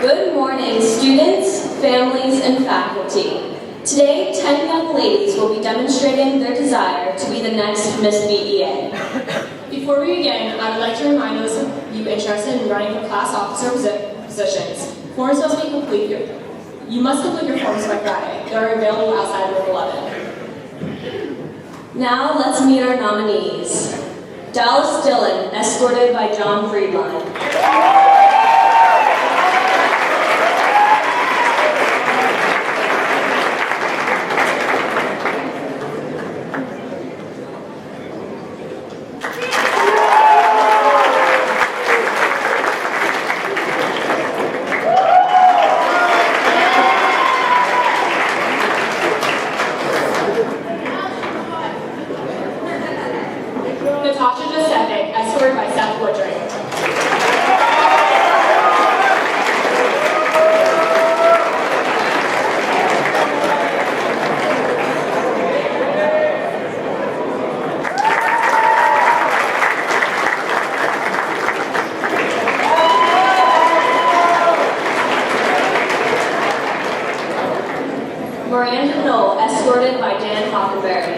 Good morning, students, families, and faculty. Today, 10 young ladies will be demonstrating their desire to be the next Miss BEA. Before we begin, I would like to remind those of you interested in running for class officer positions. Forms must be completed. You must complete your forms by Friday. They are available outside room 11. Now, let's meet our nominees. Dallas Dillon, escorted by John Friedline. Escorted by Seth Woodring. Miranda Knoll, escorted by Dan Hockenberry.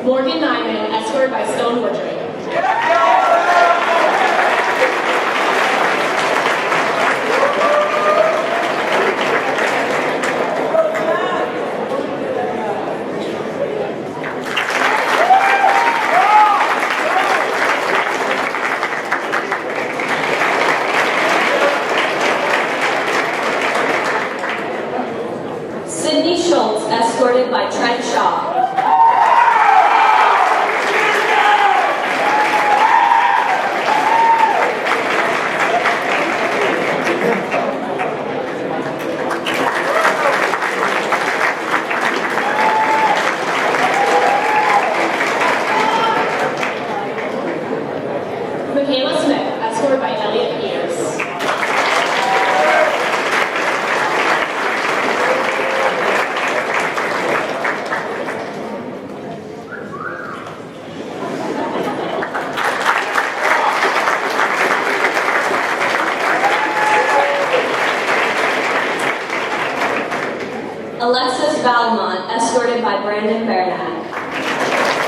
Morgan Nyman, escorted by Stone Woodring. Sydney Schultz, escorted by Trent Shaw. Michaela Smith, escorted by Elliot Peters. Alexis Valmont, escorted by Brandon Bernat.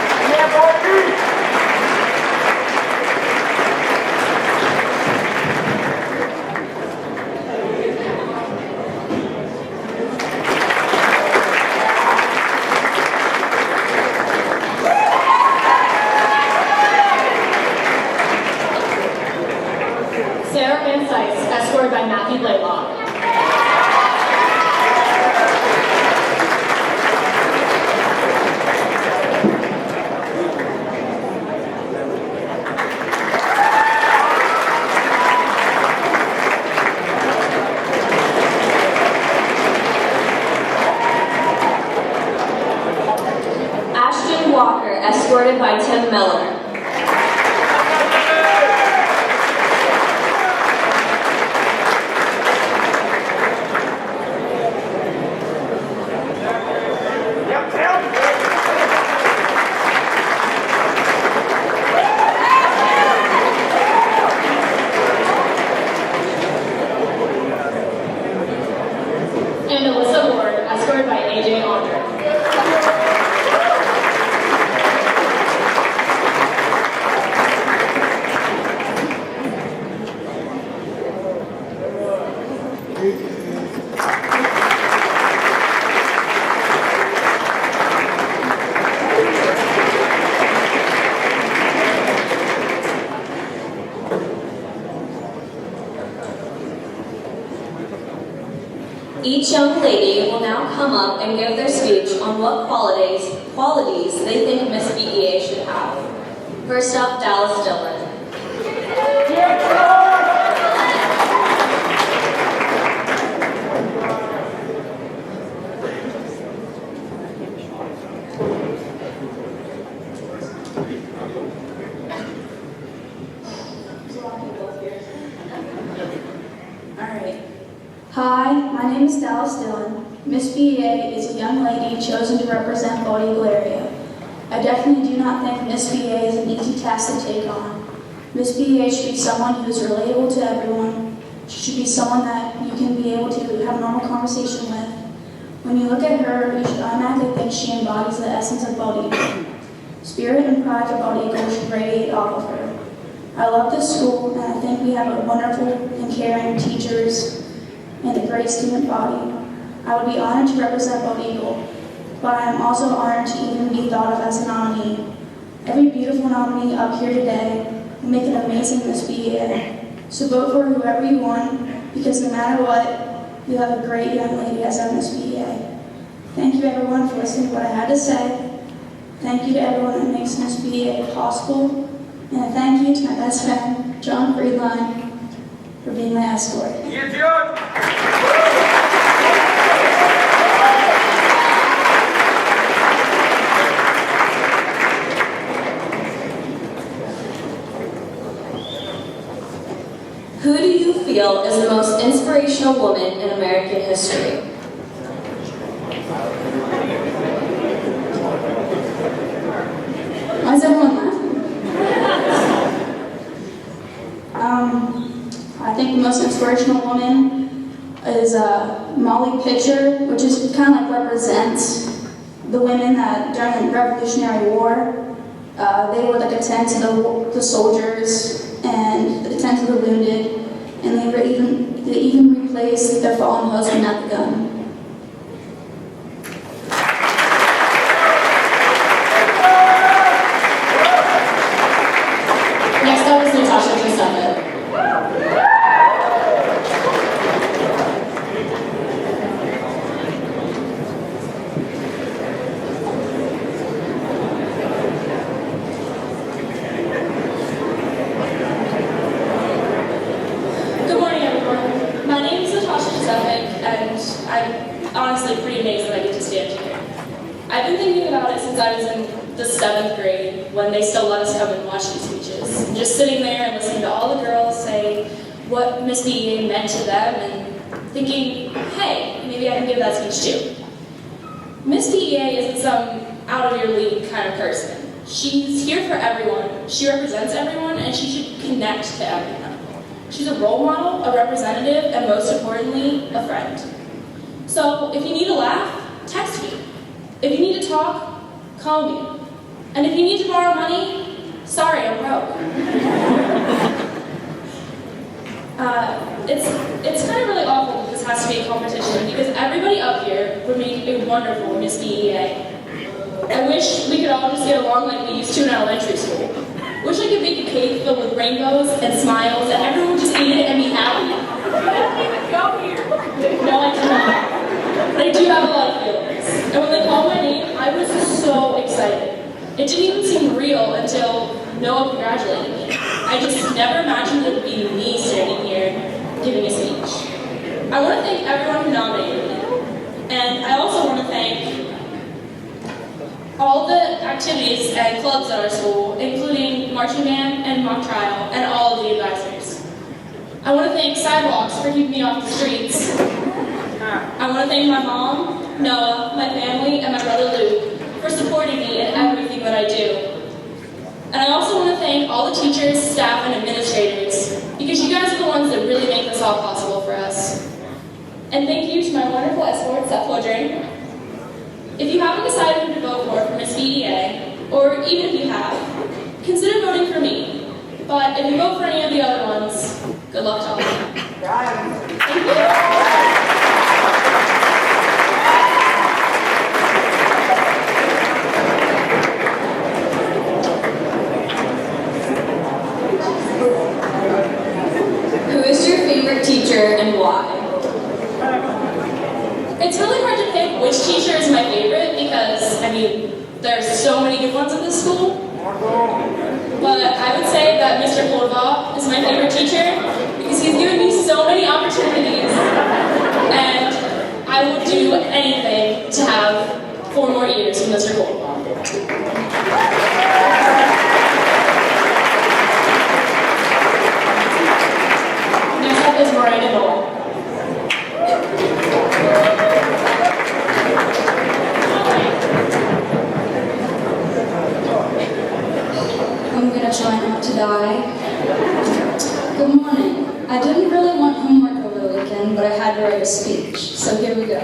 Sarah Van Sice, escorted by Matthew Blaylock. Ashton Walker, escorted by Tim Miller. And Alyssa Ward, escorted by AJ Andre. Each young lady will now come up and give their speech on what qualities they think Miss BEA should have. First up, Dallas Dillon. My name is Dallas Dillon. Miss BEA is a young lady chosen to represent Bald Eagle area. I definitely do not think Miss BEA is an easy task to take on. Miss BEA should be someone who is relatable to everyone. She should be someone that you can be able to have a normal conversation with. When you look at her, you should automatically think she embodies the essence of Bald Eagle. Spirit and pride of Bald Eagle should radiate off of her. I love this school, and I think we have a wonderful and caring teachers and a great student body. I would be honored to represent Bald Eagle, but I am also honored to even be thought of as a nominee. Every beautiful nominee up here today will make an amazing Miss BEA. So vote for whoever you want, because no matter what, you have a great young lady as our Miss BEA. Thank you everyone for listening to what I had to say. Thank you to everyone that makes Miss BEA possible. And a thank you to my best friend, John Friedline, for being my escort. Who do you feel is the most inspirational woman in American history? Why is everyone laughing? I think the most inspirational woman is Molly Pitcher, which is kind of like represents the women that during the Revolutionary War, they would like attend to the soldiers and attend to the wounded, and they even replaced their fallen husband at the gun. Next up is Natasha Giuseppe. Good morning, everyone. My name is Natasha Giuseppe, and I'm honestly pretty amazed that I get to stand here. I've been thinking about it since I was in the 7th grade, when they still let us come and watch these speeches. Just sitting there and listening to all the girls say what Miss BEA meant to them, and thinking, hey, maybe I can give that speech too. Miss BEA isn't some out-of-your-league kind of person. She's here for everyone, she represents everyone, and she should connect to everyone. She's a role model, a representative, and most importantly, a friend. So if you need a laugh, text me. If you need to talk, call me. And if you need to borrow money, sorry, I'm broke. It's kind of really awful that this has to be a competition, because everybody up here would make a wonderful Miss BEA. I wish we could all just get along like we used to in elementary school. Wish I could bake a cake filled with rainbows and smiles, and everyone would just eat it and be happy. No, I do not. But I do have a lot of feelings. And when they called my name, I was so excited. It didn't even seem real until Noah congratulated me. I just never imagined it would be me standing here giving a speech. I want to thank everyone who nominated me. And I also want to thank all the activities and clubs at our school, including marching band and mock trial, and all of the advisors. I want to thank Sidewalks for keeping me off the streets. I want to thank my mom, Noah, my family, and my brother Luke for supporting me in everything that I do. And I also want to thank all the teachers, staff, and administrators, because you guys are the ones that really make this all possible for us. And thank you to my wonderful escorts at Fodring. If you haven't decided who to vote for Miss BEA, or even if you have, consider voting for me. But if you vote for any of the other ones, good luck to all of you. Thank you. Who is your favorite teacher and why? It's really hard to pick which teacher is my favorite because, I mean, there's so many good ones in this school. But I would say that Mr. Cordova is my favorite teacher because he's given me so many opportunities, and I would do anything to have 4 more years with Mr. Cordova. Next up is Miranda Noel. I didn't really want homework over the weekend, but I had to write a speech, so here we go.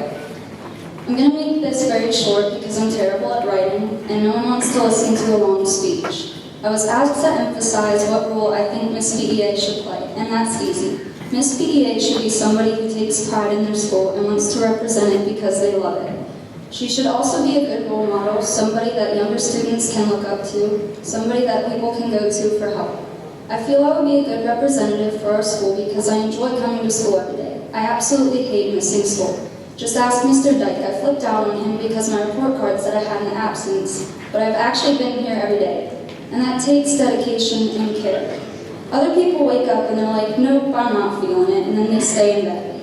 I'm going to make this very short because I'm terrible at writing, and no one wants to listen to a long speech. I was asked to emphasize what role I think Miss BEA should play, and that's easy. Miss BEA should be somebody who takes pride in their school and wants to represent it because they love it. She should also be a good role model, somebody that younger students can look up to, somebody that people can go to for help. I feel I would be a good representative for our school because I enjoy coming to school every day. I absolutely hate missing school. Just ask Mr. Dyke. I flipped out on him because my report card said I had an absence, but I've actually been here every day. And that takes dedication and care. Other people wake up and they're like, nope, I'm not feeling it, and then they stay in bed.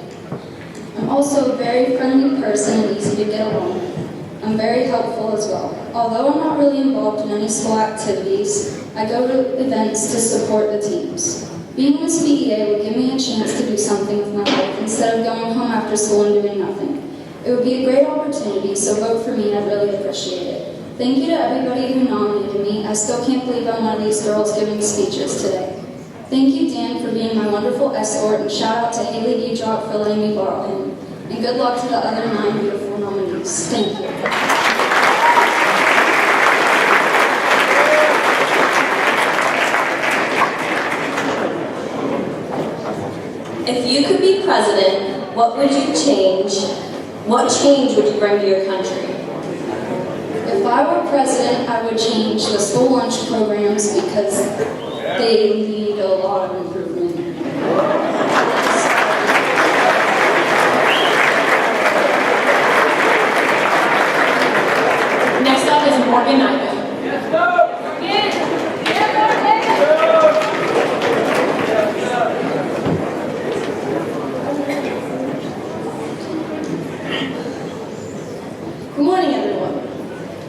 I'm also a very friendly person and easy to get along. I'm very helpful as well. Although I'm not really involved in any school activities, I go to events to support the teams. Being Miss BEA would give me a chance to do something with my life instead of going home after school and doing nothing. It would be a great opportunity, so vote for me and I really appreciate it. Thank you to everybody who nominated me. I still can't believe I'm one of these girls giving speeches today. Thank you, Dan, for being my wonderful escort, and shout out to Haley Dudrock for letting me borrow him. And good luck to the other 9 beautiful nominees. Thank you. If you could be president, what would you change? What change would you bring to your country? If I were president, I would change the school lunch programs because they need a lot of improvement. Next up is Morgan Knight. Good morning, everyone.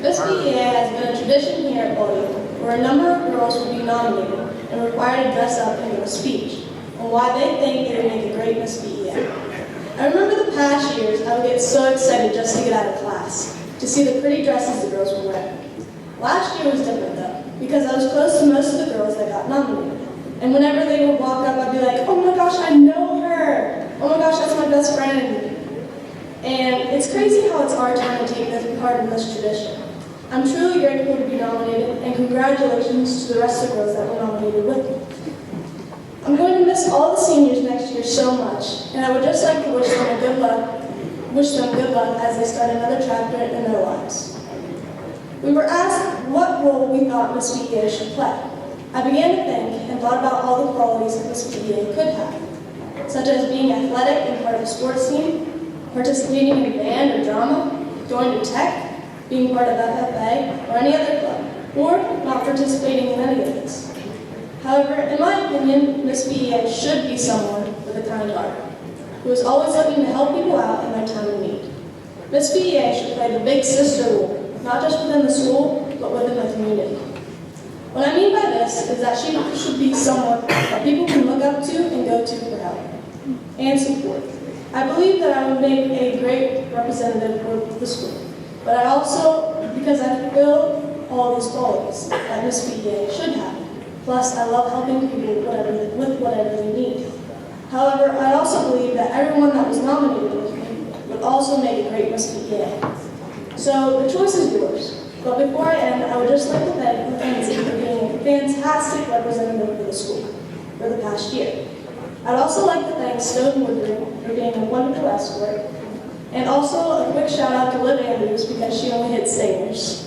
Miss BEA has been a tradition here at BEA where a number of girls will be nominated and required to dress up and give a speech on why they think they would make a great Miss BEA. I remember the past years, I would get so excited just to get out of class, to see the pretty dresses the girls would wear. Last year was different though, because I was close to most of the girls that got nominated. And whenever they would walk up, I'd be like, oh my gosh, I know her! Oh my gosh, that's my best friend! And it's crazy how it's our time to take part in this tradition. I'm truly grateful to be nominated, and congratulations to the rest of the girls that were nominated with me. I'm going to miss all the seniors next year so much, and I would just like to wish them good luck as they start another chapter in their lives. We were asked what role we thought Miss BEA should play. I began to think and thought about all the qualities that Miss BEA could have, such as being athletic and part of a sports team, participating in band or drama, going to tech, being part of FFA or any other club, or not participating in any of this. However, in my opinion, Miss BEA should be someone with a kind heart, who is always looking to help people out in their time of need. Miss BEA should play the big sister role, not just within the school, but within the community. What I mean by this is that she should be someone that people can look up to and go to for help and support. I believe that I would make a great representative for the school, but I also, because I feel all these qualities that Miss BEA should have. Plus, I love helping people with whatever they need. However, I also believe that everyone that was nominated with me would also make a great Miss BEA. So the choice is yours. But before I end, I would just like to thank Mackenzie for being a fantastic representative for the school for the past year. I'd also like to thank Stone Woodring for being a wonderful escort, and also a quick shout out to Liv Andrews because she only hits singers.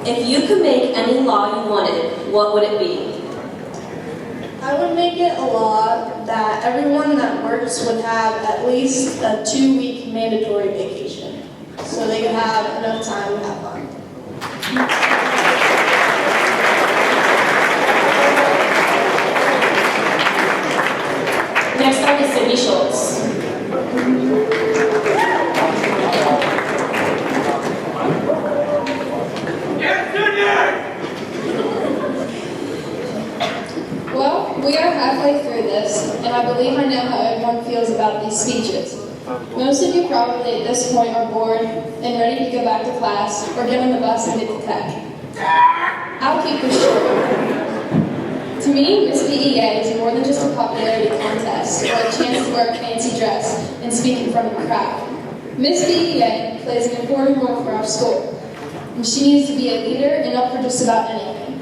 If you could make any law you wanted, what would it be? I would make it a law that everyone that works would have at least a 2-week mandatory vacation, so they could have enough time to have fun. Next up is Sydney Schultz. Well, we are halfway through this, and I believe I know how everyone feels about these speeches. Most of you probably at this point are bored and ready to go back to class or get on the bus and get to tech. I'll keep this short. To me, Miss BEA is more than just a popularity contest or a chance to wear a fancy dress and speak in front of a crowd. Miss BEA plays an important role for our school, and she needs to be a leader and up for just about anything.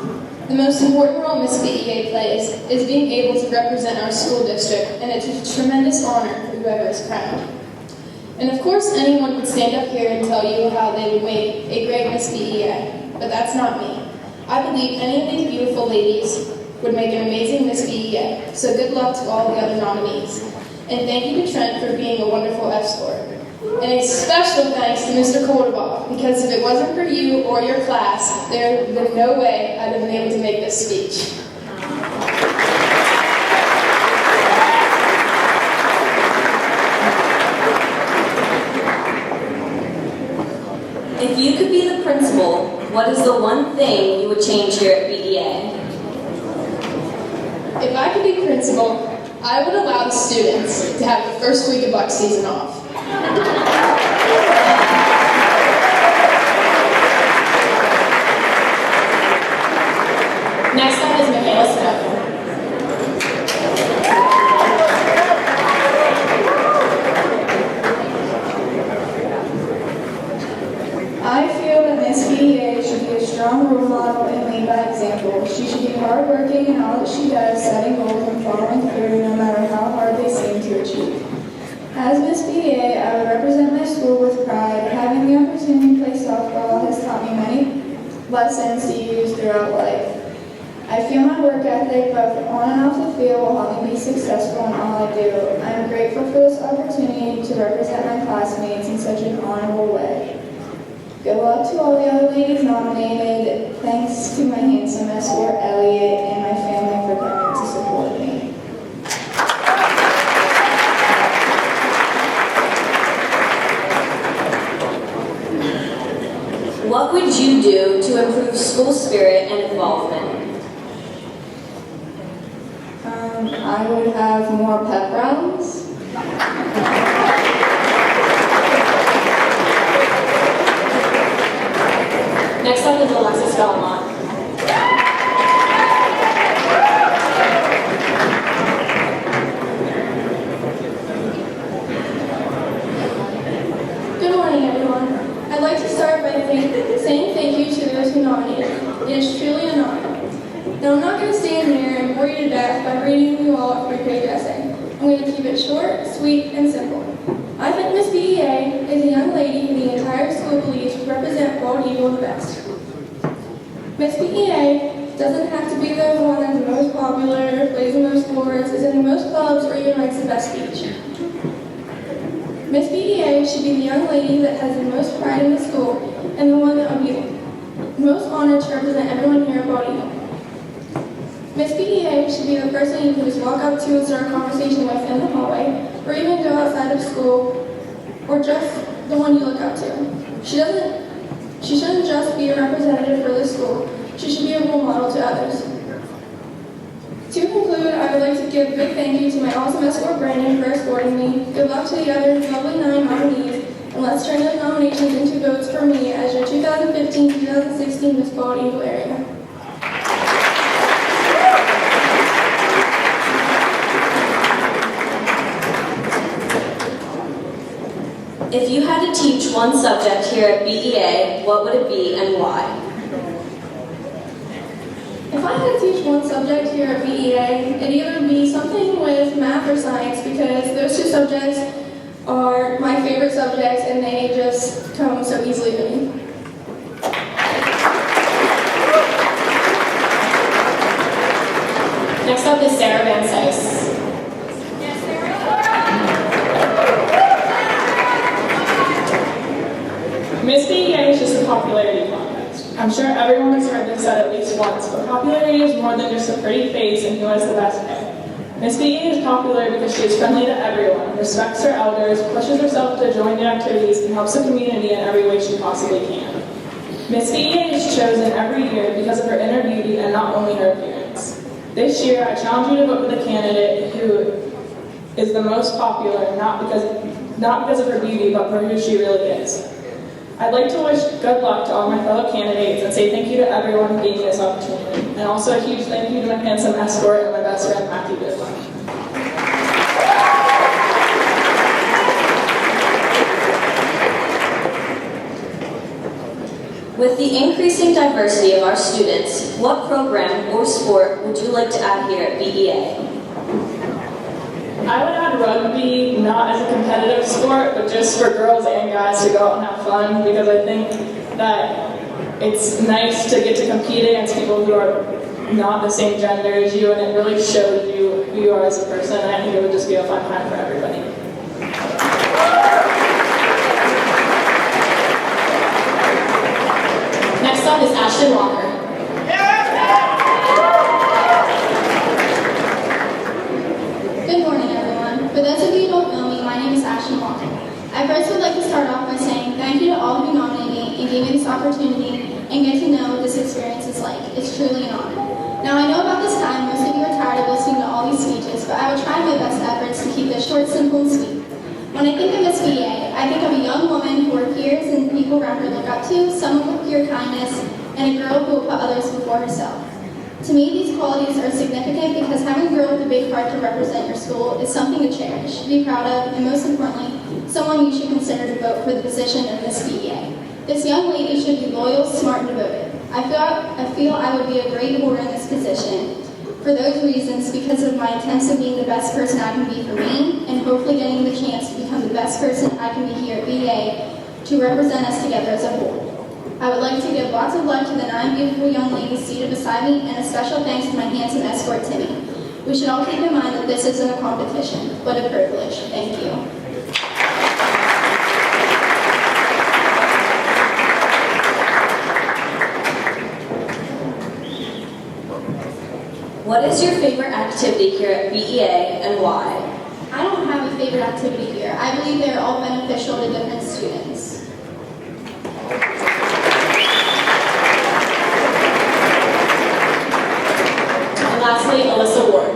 The most important role Miss BEA plays is being able to represent our school district, and it's a tremendous honor for whoever is crowned. And of course, anyone would stand up here and tell you how they would make a great Miss BEA, but that's not me. I believe any of these beautiful ladies would make an amazing Miss BEA, so good luck to all the other nominees. And thank you to Trent for being a wonderful escort. And a special thanks to Mr. Colderbaugh, because if it wasn't for you or your class, there would have been no way I'd have been able to make this speech. If you could be the principal, what is the one thing you would change here at BEA? If I could be principal, I would allow the students to have the first week of Buck season off. Next up is Michaela Smith. I feel that Miss BEA should be a strong role model and lead by example. She should be hardworking in all that she does, setting goals and following through no matter how hard they seem to achieve. As Miss BEA, I would represent my school with pride. Having the opportunity to play softball has taught me many lessons to use throughout life. I feel my work ethic, both on and off the field, will help me be successful in all I do. I am grateful for this opportunity to represent my classmates in such an honorable way. Good luck to all the other ladies nominated. Thanks to my handsome escort, Elliot, and my family for coming to support me. What would you do to improve school spirit and involvement? I would have more pep rallies. Next up is Alexis Belmont. Good morning, everyone. I'd like to start by saying thank you to those who nominated. It is truly an honor. Now, I'm not going to stand here and bore you to death by reading you all a three-page essay. I'm going to keep it short, sweet, and simple. I think Miss BEA is a young lady who the entire school believes would represent Bald Eagle the best. Miss BEA doesn't have to be the one that's the most popular, plays the most sports, is in the most clubs, or even writes the best speech. Miss BEA should be the young lady that has the most pride in the school and the one that would be most honored to represent everyone here at Bald Eagle. Miss BEA should be the person you can just walk up to and start a conversation with in the hallway, or even go outside of school, or just the one you look up to. She shouldn't just be a representative for the school. She should be a role model to others. To conclude, I would like to give a big thank you to my awesome escort Brandon for escorting me. Good luck to the other lovely 9 nominees, and let's turn those nominations into votes for me as your 2015-2016 Miss Bald Eagle area. If you had to teach one subject here at BEA, what would it be and why? If I had to teach one subject here at BEA, it'd either be something with math or science, because those two subjects are my favorite subjects and they just come so easily to me. Next up is Sarah Van Sice. Miss BEA is just a popularity contest. I'm sure everyone has heard this said at least once, but popularity is more than just a pretty face and who has the best hair. Miss BEA is popular because she is friendly to everyone, respects her elders, pushes herself to join the activities, and helps the community in every way she possibly can. Miss BEA is chosen every year because of her inner beauty and not only her appearance. This year, I challenge you to vote for the candidate who is the most popular, not because not because of her beauty, but for who she really is. I'd like to wish good luck to all my fellow candidates and say thank you to everyone who gave me this opportunity. And also a huge thank you to my handsome escort and my best friend, Matthew Goodwin. With the increasing diversity of our students, what program or sport would you like to add here at BEA? I would add rugby, not as a competitive sport, but just for girls and guys to go out and have fun, because I think that it's nice to get to compete against people who are not the same gender as you, and it really shows you who you are as a person, and I think it would just be a fun time for everybody. Next up is Ashton Walker. Good morning, everyone. For those of you who don't know me, my name is Ashton Walker. I first would like to start off by saying thank you to all who nominated me and gave me this opportunity and get to know what this experience is like. It's truly an honor. Now, I know about this time most of you are tired of listening to all these speeches, but I will try my best efforts to keep this short, simple, and sweet. When I think of Miss BEA, I think of a young woman who her peers and people around her look up to, someone with pure kindness, and a girl who will put others before herself. To me, these qualities are significant because having a girl with a big heart to represent your school is something to cherish, to be proud of, and most importantly, someone you should consider to vote for the position of Miss BEA. This young lady should be loyal, smart, and devoted. I feel I would be a great boarder in this position for those reasons, because of my attempts of being the best person I can be for me, and hopefully getting the chance to become the best person I can be here at BEA to represent us together as a whole. I would like to give lots of luck to the 9 beautiful young ladies seated beside me, and a special thanks to my handsome escort, Timmy. We should all keep in mind that this isn't a competition, but a privilege. Thank you. What is your favorite activity here at BEA and why? I don't have a favorite activity here. I believe they are all beneficial to different students. And lastly, Alyssa Ward.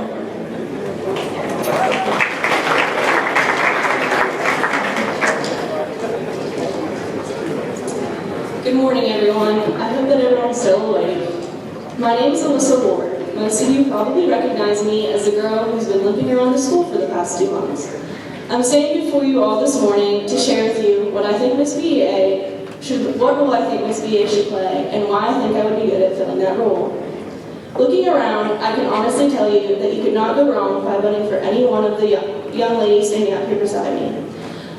Good morning, everyone. I hope that everyone's still awake. My name is Alyssa Ward. Most of you probably recognize me as the girl who's been limping around the school for the past 2 months. I'm standing before you all this morning to share with you what I think what role I think Miss BEA should play, and why I think I would be good at filling that role. Looking around, I can honestly tell you that you could not go wrong by voting for any one of the young ladies standing up here beside me.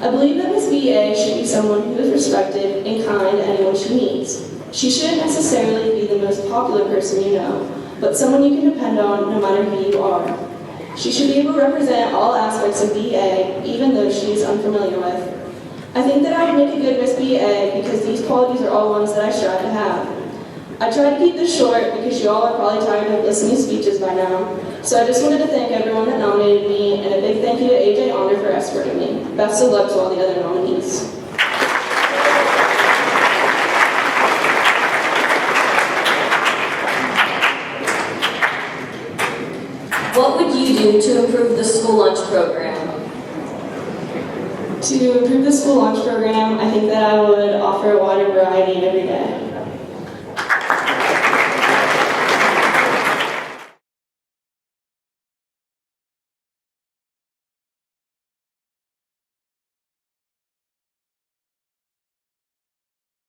I believe that Miss BEA should be someone who is respected and kind to anyone she meets. She shouldn't necessarily be the most popular person you know, but someone you can depend on no matter who you are. She should be able to represent all aspects of BEA, even those she is unfamiliar with. I think that I would make a good Miss BEA because these qualities are all ones that I strive to have. I tried to keep this short because you all are probably tired of listening to speeches by now, so I just wanted to thank everyone that nominated me, and a big thank you to AJ Onder for escorting me. Best of luck to all the other nominees. What would you do to improve the school lunch program? To improve the school lunch program, I think that I would offer a wider variety every day.